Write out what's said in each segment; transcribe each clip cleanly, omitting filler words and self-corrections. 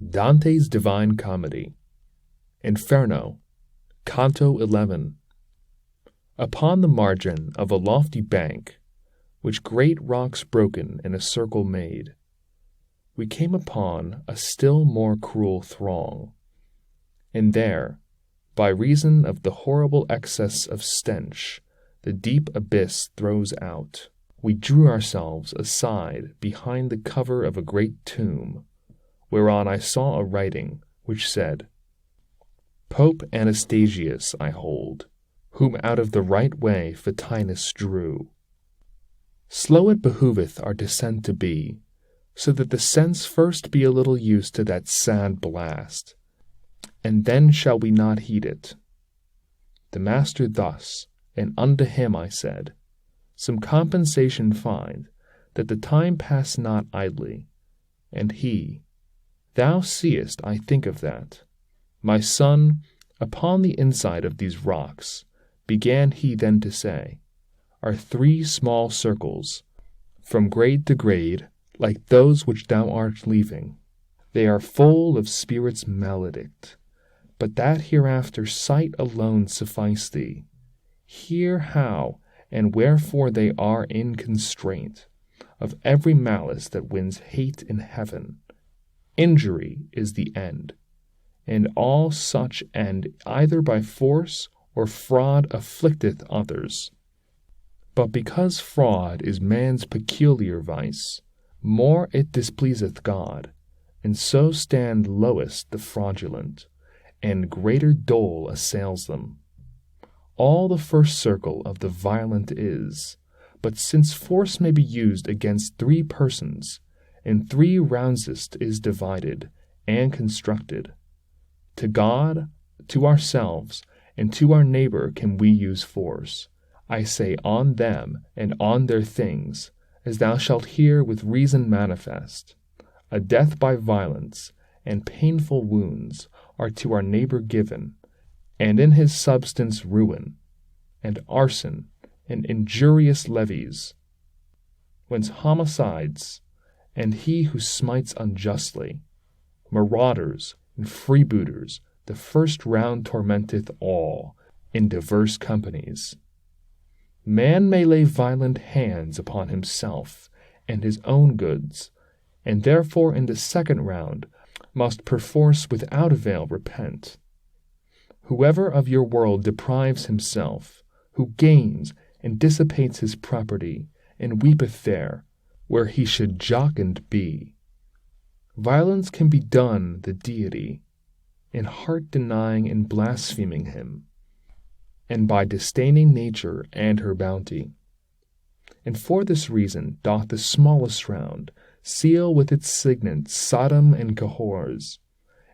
Dante's Divine Comedy, Inferno, Canto 11. Upon the margin of a lofty bank, which great rocks broken in a circle made, we came upon a still more cruel throng, and there, by reason of the horrible excess of stench the deep abyss throws out, we drew ourselves aside behind the cover of a great tomb, whereon I saw a writing which said, Pope Anastasius I hold, whom out of the right way Photinus drew. Slow it behoveth our descent to be, so that the sense first be a little used to that sad blast, and then shall we not heed it. The master thus, and unto him I said, some compensation find, that the time pass not idly. And he, thou seest I think of that. My son, upon the inside of these rocks, began he then to say, are three small circles, from grade to grade, like those which thou art leaving. They are full of spirits maledict, but that hereafter sight alone suffice thee. Hear how and wherefore they are in constraint of every malice that wins hate in heaven. Injury is the end, and all such end either by force or fraud afflicteth others. But because fraud is man's peculiar vice, more it displeaseth God, and so stand lowest the fraudulent, and greater dole assails them. All the first circle of the violent is, but since force may be used against three persons, in three roundsest is divided and constructed. To God, to ourselves, and to our neighbor can we use force, I say on them and on their things, as thou shalt hear with reason manifest. A death by violence and painful wounds are to our neighbor given, and in his substance ruin, and arson, and injurious levies, whence homicides, and he who smites unjustly, marauders and freebooters, the first round tormenteth all, in diverse companies. Man may lay violent hands upon himself and his own goods, and therefore in the second round must perforce without avail repent. Whoever of your world deprives himself, who gains and dissipates his property, and weepeth there, where he should jocund be. Violence can be done the deity, in heart denying and blaspheming him, and by disdaining nature and her bounty. And for this reason doth the smallest round seal with its signet Sodom and Cahors,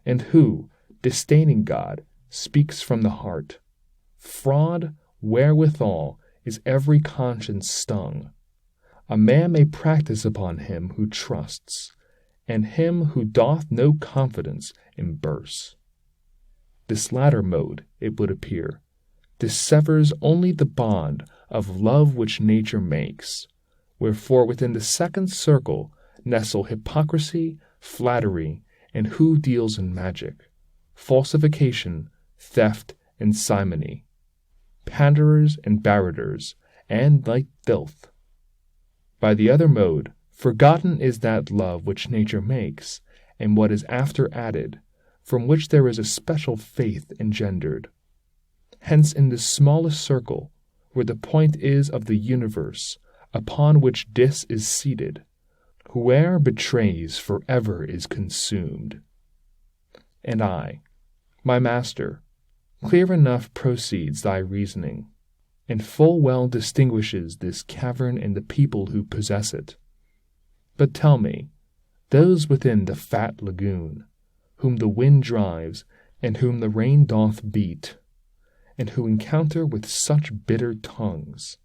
and who, disdaining God, speaks from the heart. Fraud, wherewithal, is every conscience stung. A man may practice upon him who trusts, and him who doth no confidence imburse. This latter mode, it would appear, dissevers only the bond of love which nature makes, wherefore within the second circle nestle hypocrisy, flattery, and who deals in magic, falsification, theft, and simony, panderers and barraters, and like filth. By the other mode, forgotten is that love which nature makes, and what is after added, from which there is a special faith engendered. Hence in the smallest circle, where the point is of the universe, upon which this is seated, whoe'er betrays forever is consumed. And I, my master, clear enough proceeds thy reasoning, and full well distinguishes this cavern and the people who possess it. But tell me, those within the fat lagoon, whom the wind drives, and whom the rain doth beat, and who encounter with such bitter tongues,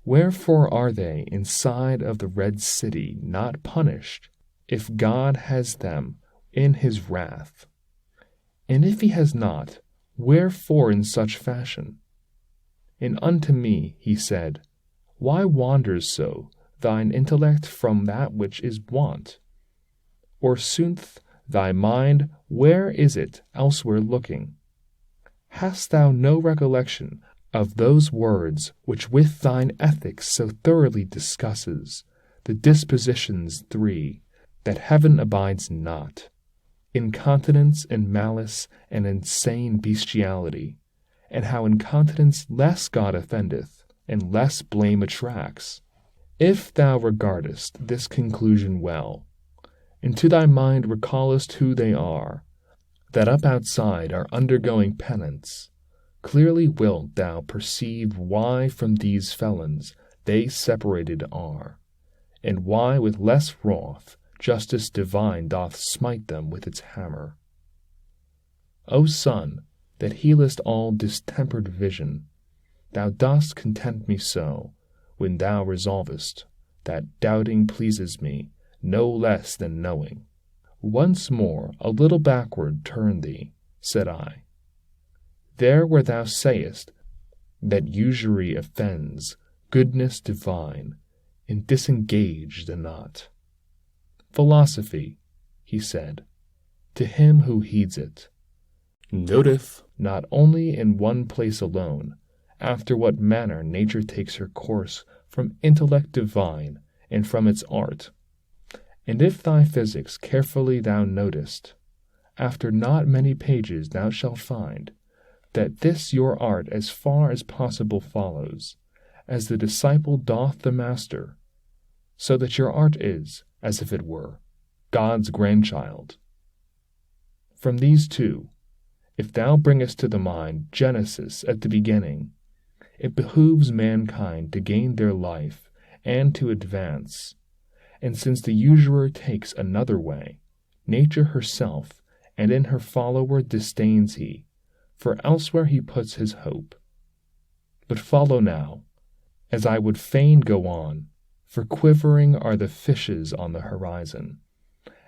wherefore are they inside of the Red City not punished, if God has them in his wrath? And if he has not, wherefore in such fashion? And unto me he said, Why wanders so thine intellect from that which is wont? Or sooth Thy mind, where is it elsewhere looking? Hast thou no recollection of those words which with thine ethics so thoroughly discusses, the dispositions three, that heaven abides not, incontinence and malice and insane bestiality, and how incontinence less God offendeth, and less blame attracts? If thou regardest this conclusion well, and to thy mind recallest who they are, that up outside are undergoing penance, clearly wilt thou perceive why from these felons they separated are, and why with less wrath justice divine doth smite them with its hammer. O Sun, that healest all distempered vision, thou dost content me so, when thou resolvest, that doubting pleases me no less than knowing. Once more a little backward turn thee, said I. There where thou sayest that usury offends goodness divine, and disengage the knot. Philosophy, he said, to him who heeds it, noteth not only in one place alone, after what manner nature takes her course from intellect divine and from its art. And if thy physics carefully thou notest, after not many pages thou shalt find that this your art as far as possible follows, as the disciple doth the master, so that your art is, as if it were, God's grandchild. From these two, if thou bringest to the mind Genesis at the beginning, it behooves mankind to gain their life and to advance, and since the usurer takes another way, nature herself and in her follower disdains he, for elsewhere he puts his hope. But follow now, as I would fain go on, for quivering are the fishes on the horizon,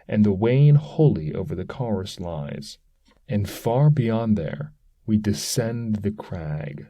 and the wane wholly over the chorus lies, and far beyond there we descend the crag.